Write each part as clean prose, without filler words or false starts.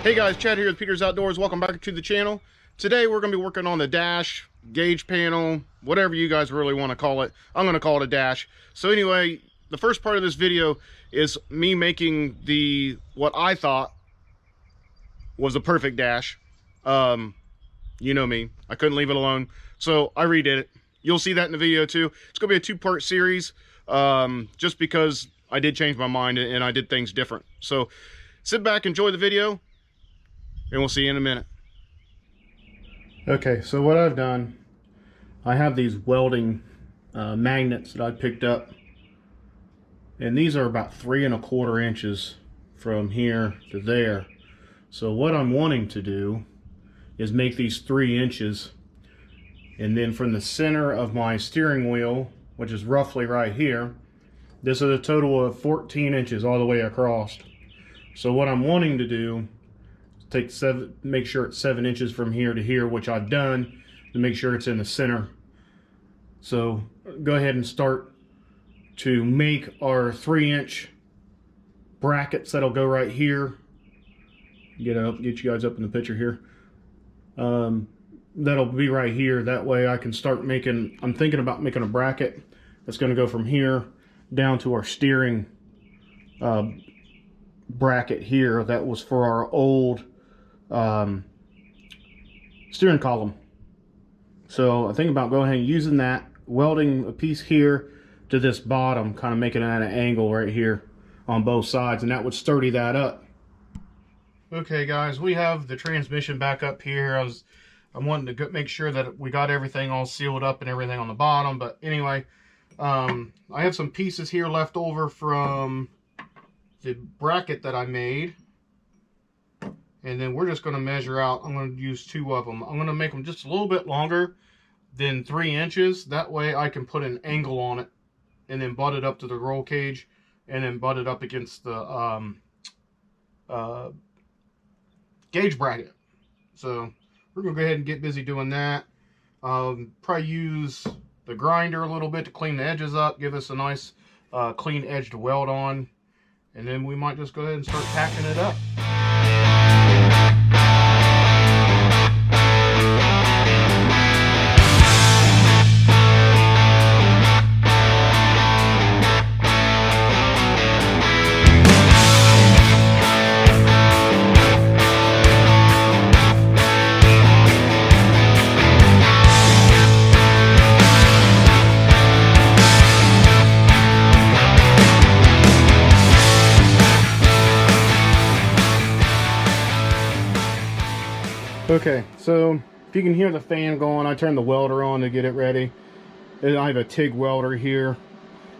Hey guys, Chad here with Peter's Outdoors. Welcome back to the channel. Today we're going to be working on the dash, gauge panel, whatever you guys really want to call it. I'm going to call it a dash. So anyway, the first part of this video is me making what I thought was a perfect dash. You know me, I couldn't leave it alone, so I redid it. You'll see that in the video too. It's going to be a two-part series, just because I did change my mind and I did things different. So sit back, enjoy the video, and we'll see you in a minute. Okay, so what I've done, I have these welding magnets that I picked up, and these are about 3 1/4 inches from here to there. So what I'm wanting to do is make these 3 inches, and then from the center of my steering wheel, which is roughly right here, this is a total of 14 inches all the way across. So what I'm wanting to do, make sure it's 7 inches from here to here, which I've done, to make sure it's in the center. So go ahead and start to make our 3-inch brackets that'll go right here. Get you guys up in the picture here. That'll be right here. That way I can start making, I'm thinking about making a bracket that's going to go from here down to our steering bracket here. That was for our old steering column. So I think about going ahead and using that, welding a piece here to this bottom, kind of making it at an angle right here on both sides, and that would sturdy that up. Okay guys, we have the transmission back up here. I'm wanting to make sure that we got everything all sealed up and everything on the bottom, but anyway, I have some pieces here left over from the bracket that I made, and then we're just going to measure out. I'm going to use 2 of them. I'm going to make them just a little bit longer than 3 inches. That way I can put an angle on it and then butt it up to the roll cage and then butt it up against the gauge bracket. So we're going to go ahead and get busy doing that. Probably use the grinder a little bit to clean the edges up, give us a nice clean edge to weld on, and then we might just go ahead and start tacking it up. Okay, so if you can hear the fan going, I turned the welder on to get it ready. And I have a TIG welder here.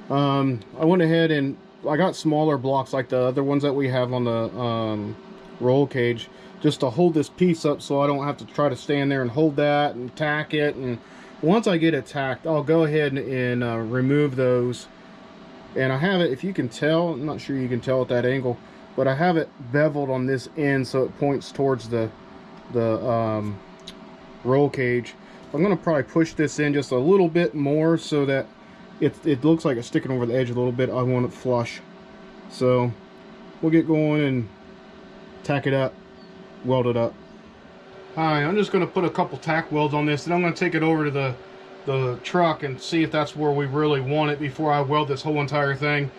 I went ahead and I got smaller blocks like the other ones that we have on the roll cage, just to hold this piece up so I don't have to try to stand there and hold that and tack it. And once I get it tacked, I'll go ahead and remove those. And I have it, if you can tell, I'm not sure you can tell at that angle, but I have it beveled on this end so it points towards the roll cage. I'm going to probably push this in just a little bit more so that it looks like it's sticking over the edge a little bit. I want it flush. So we'll get going and tack it up, weld it up. Alright, I'm just going to put a couple tack welds on this, and I'm going to take it over to the truck and see if that's where we really want it before I weld this whole entire thing.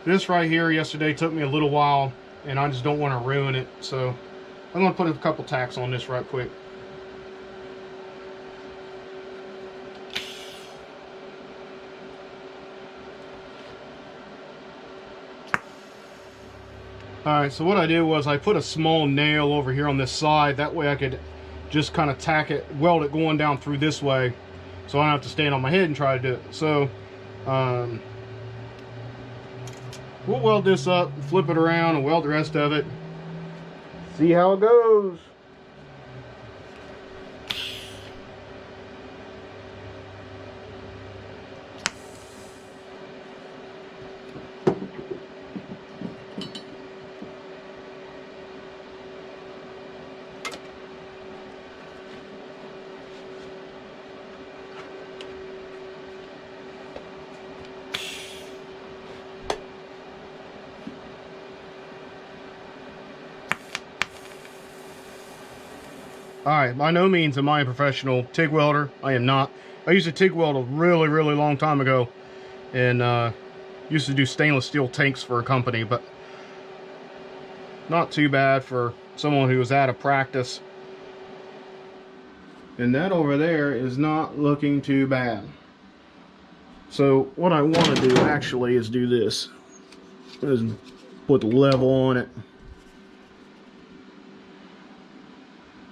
This right here yesterday took me a little while, and I just don't want to ruin it, so I'm going to put a couple tacks on this right quick. Alright, so what I did was I put a small nail over here on this side. That way I could just kind of tack it, weld it going down through this way, so I don't have to stand on my head and try to do it. So we'll weld this up, flip it around, and weld the rest of it. See how it goes. All right, by no means am I a professional TIG welder. I am not. I used to TIG weld a really, really long time ago, and used to do stainless steel tanks for a company, but not too bad for someone who was out of practice. And that over there is not looking too bad. So what I want to do actually is do this. Is put the level on it.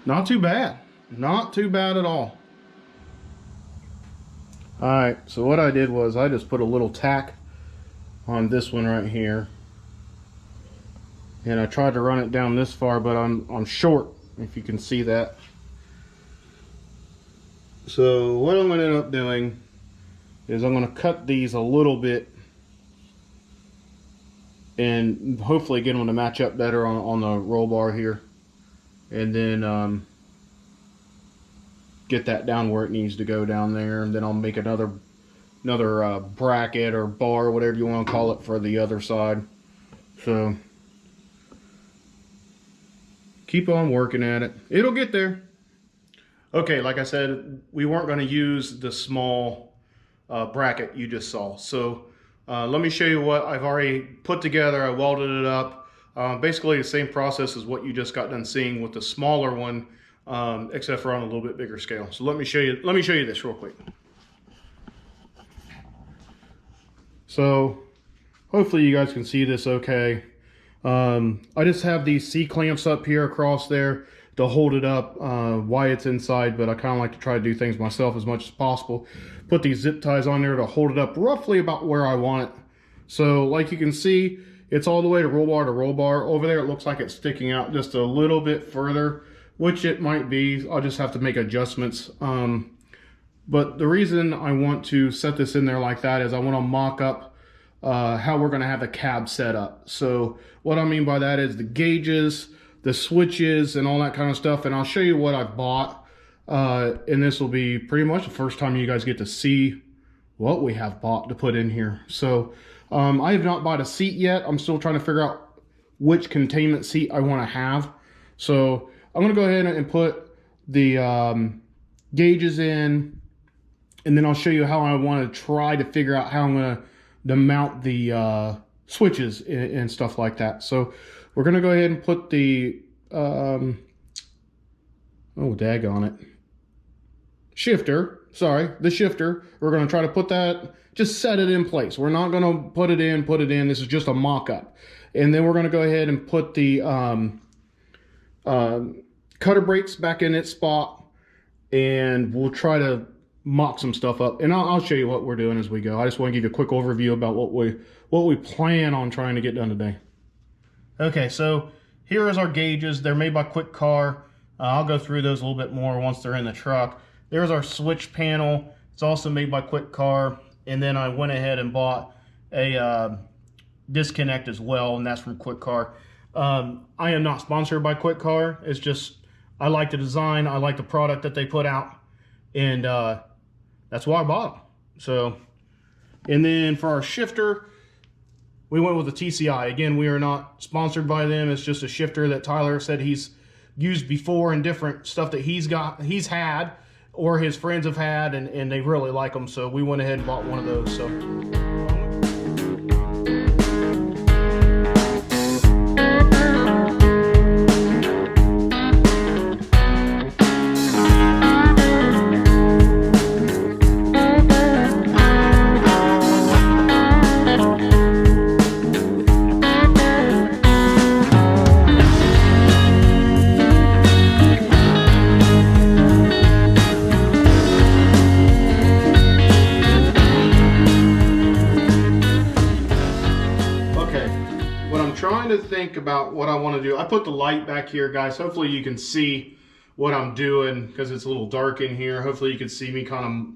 Not too bad. Not too bad at all. Alright, so what I did was I just put a little tack on this one right here. And I tried to run it down this far, but I'm short, if you can see that. So what I'm going to end up doing is I'm going to cut these a little bit and hopefully get them to match up better on the roll bar here. And then get that down where it needs to go down there, and then I'll make another bracket or bar, whatever you want to call it, for the other side. So keep on working at it. It'll get there. Okay, like I said, we weren't going to use the small bracket you just saw. So let me show you what I've already put together. I welded it up. Basically the same process as what you just got done seeing with the smaller one, except for on a little bit bigger scale. So let me show you this real quick. So hopefully you guys can see this okay. I just have these C-clamps up here across there to hold it up while it's inside, but I kind of like to try to do things myself as much as possible. Put these zip ties on there to hold it up roughly about where I want it. So like you can see, it's all the way to roll bar to roll bar. Over there it looks like it's sticking out just a little bit further, which it might be. I'll just have to make adjustments. But the reason I want to set this in there like that is I want to mock up how we're going to have the cab set up. So what I mean by that is the gauges, the switches, and all that kind of stuff. And I'll show you what I've bought. And this will be pretty much the first time you guys get to see what we have bought to put in here. So I have not bought a seat yet. I'm still trying to figure out which containment seat I want to have. So I'm going to go ahead and put the gauges in, and then I'll show you how I want to try to figure out how I'm going to mount the switches and stuff like that. So we're going to go ahead and put the, oh, daggone it. The shifter. We're going to try to put that, just set it in place. We're not going to put it in. This is just a mock-up. And then we're going to go ahead and put the cutter brakes back in its spot, and we'll try to mock some stuff up. And I'll show you what we're doing as we go. I just want to give you a quick overview about what we plan on trying to get done today. Okay, so here is our gauges. They're made by Quick Car. I'll go through those a little bit more once they're in the truck. There's our switch panel. It's also made by Quick Car. And then I went ahead and bought a disconnect as well, and that's from Quick Car. I am not sponsored by Quick Car. It's just, I like the design. I like the product that they put out. And that's why I bought them. So, and then for our shifter, we went with a TCI. Again, we are not sponsored by them. It's just a shifter that Tyler said he's used before and different stuff that he's had or his friends have had, and they really like them. So we went ahead and bought one of those. So. To think about what I want to do. I put the light back here, guys. Hopefully you can see what I'm doing because it's a little dark in here. Hopefully you can see me kind of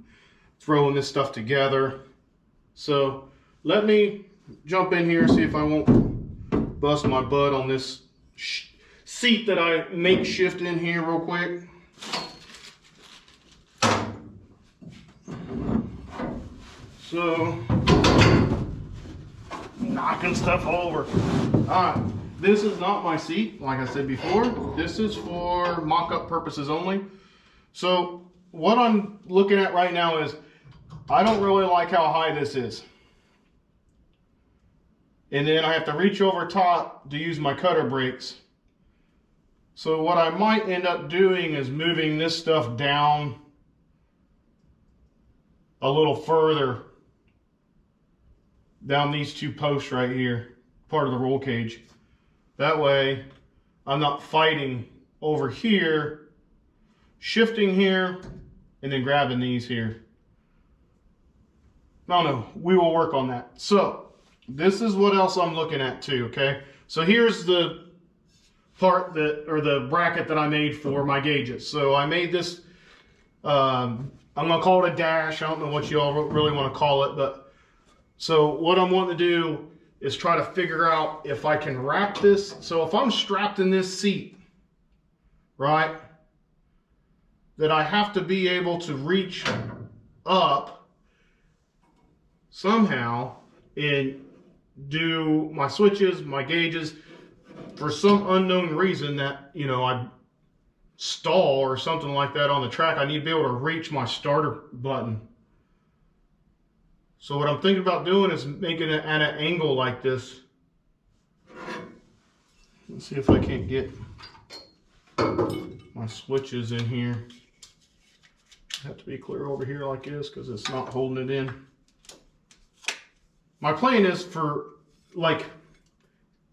throwing this stuff together. So let me jump in here, see if I won't bust my butt on this seat that I makeshift in here real quick. So knocking stuff over. All right, This is not my seat, like I said before. This is for mock-up purposes only. So what I'm looking at right now is, I don't really like how high this is. And then I have to reach over top to use my cutter brakes. So what I might end up doing is moving this stuff down a little further, down these two posts right here, part of the roll cage. That way I'm not fighting over here, shifting here, and then grabbing these here. No, we will work on that. So this is what else I'm looking at too, okay? So here's the part that, or the bracket that I made for my gauges. So I made this, I'm gonna call it a dash. I don't know what you all really want to call it, but so what I'm wanting to do is try to figure out if I can wrap this. So if I'm strapped in this seat, right, that I have to be able to reach up somehow and do my switches, my gauges. For some unknown reason that, you know, I stall or something like that on the track, I need to be able to reach my starter button. So what I'm thinking about doing is making it at an angle like this. Let's see if I can't get my switches in here. I have to be clear over here like this because it's not holding it in. My plan is for, like,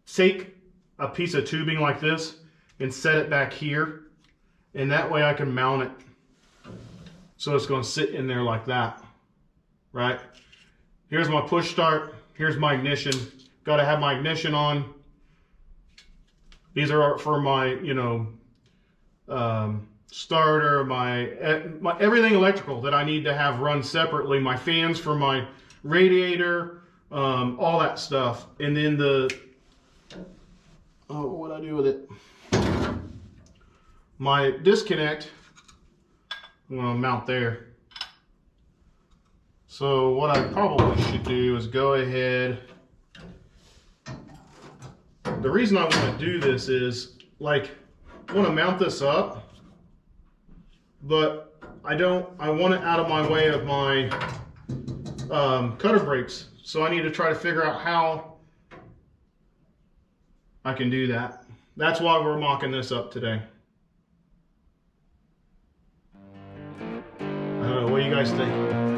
take a piece of tubing like this and set it back here, and that way I can mount it so it's going to sit in there like that, right? Here's my push start, here's my ignition. Got to have my ignition on. These are for my, you know, starter, my everything electrical that I need to have run separately, my fans for my radiator, all that stuff. And then the, oh, what I do with it? My disconnect, I'm going to mount there. So what I probably should do is go ahead. The reason I want to do this is, like, I want to mount this up, but I want it out of my way of my cutter brakes. So I need to try to figure out how I can do that. That's why we're mocking this up today. I don't know, what do you guys think?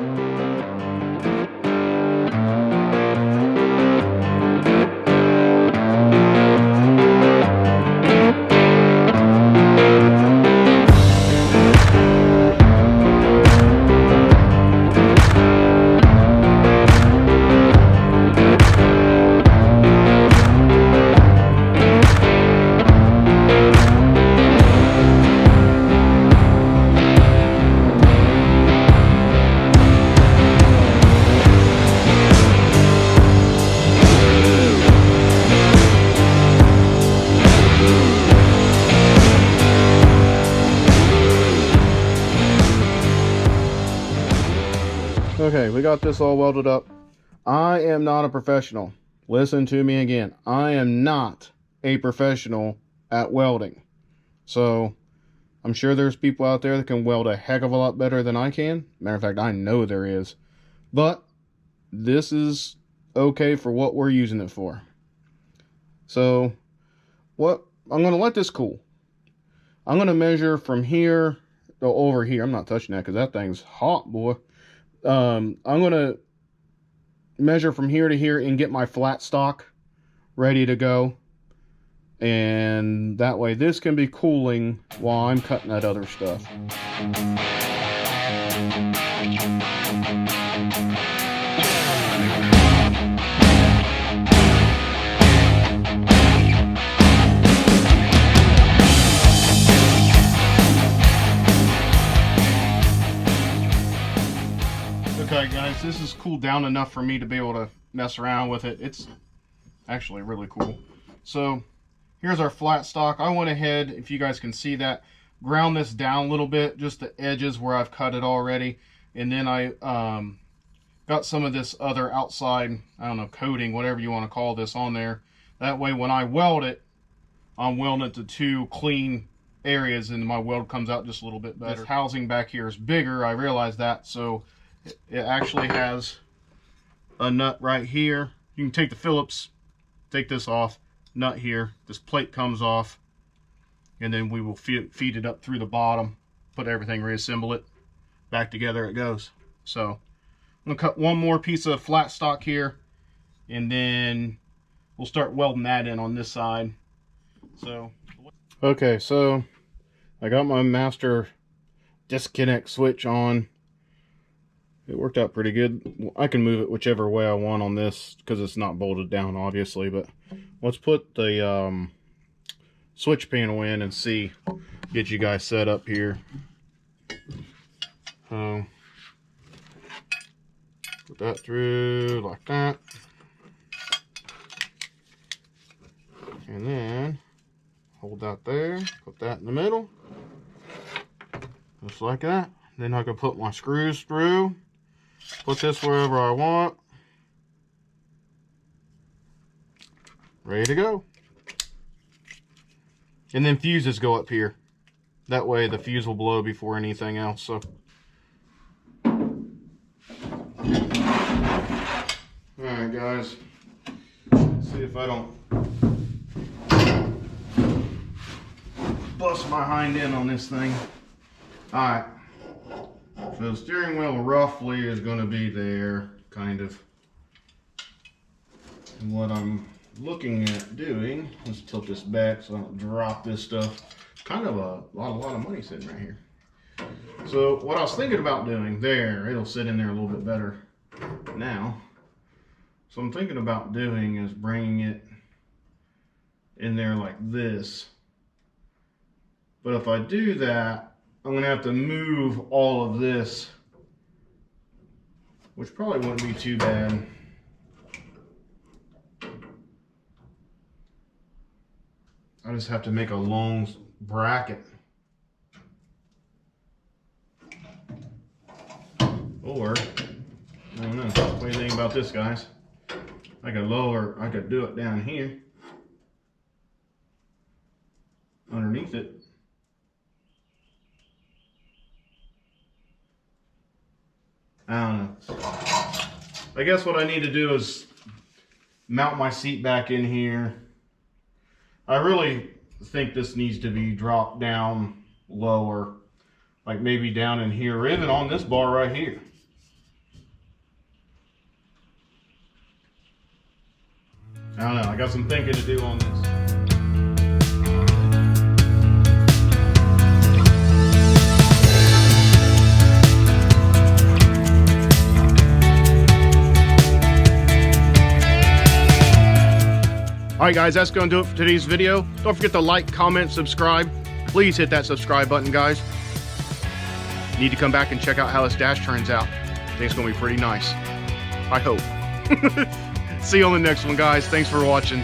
Okay, we got this all welded up. I am not a professional. Listen to me again. I am not a professional at welding. So, I'm sure there's people out there that can weld a heck of a lot better than I can. Matter of fact, I know there is. But, this is okay for what we're using it for. So, I'm going to let this cool. I'm going to measure from here to over here. I'm not touching that because that thing's hot, boy. I'm going to measure from here to here and get my flat stock ready to go. And that way this can be cooling while I'm cutting that other stuff. Okay guys, this is cooled down enough for me to be able to mess around with it. It's actually really cool. So here's our flat stock. I went ahead, if you guys can see that, ground this down a little bit, just the edges where I've cut it already. And then I got some of this other outside, I don't know, coating, whatever you want to call this, on there. That way when I weld it, I'm welding it to two clean areas and my weld comes out just a little bit better. This housing back here is bigger, I realize that, so it actually has a nut right here. You can take the Phillips, take this off, nut here, this plate comes off, and then we will feed it up through the bottom, put everything, reassemble it, back together it goes. So I'm gonna cut one more piece of flat stock here, and then we'll start welding that in on this side. So, okay, so I got my master disconnect switch on. It worked out pretty good. I can move it whichever way I want on this because it's not bolted down, obviously. But let's put the switch panel in and see. Get you guys set up here. Put that through like that. And then hold that there, put that in the middle, just like that. Then I can put my screws through, put this wherever I want. Ready to go. And then fuses go up here. That way the fuse will blow before anything else. So, alright guys, let's see if I don't bust my hind end on this thing. Alright, so the steering wheel roughly is going to be there, kind of. And what I'm looking at doing, let's tilt this back so I don't drop this stuff. Kind of a lot of money sitting right here. So what I was thinking about doing there, it'll sit in there a little bit better now. So I'm thinking about doing is bringing it in there like this. But if I do that, I'm going to have to move all of this, which probably wouldn't be too bad. I just have to make a long bracket. Or, I don't know, what do you think about this, guys? I could do it down here, underneath it. I don't know. I guess what I need to do is mount my seat back in here. I really think this needs to be dropped down lower, like maybe down in here, or even on this bar right here. I don't know, I got some thinking to do on this. Alright guys, that's going to do it for today's video. Don't forget to like, comment, subscribe. Please hit that subscribe button, guys. Need to come back and check out how this dash turns out. I think it's going to be pretty nice. I hope. See you on the next one, guys. Thanks for watching.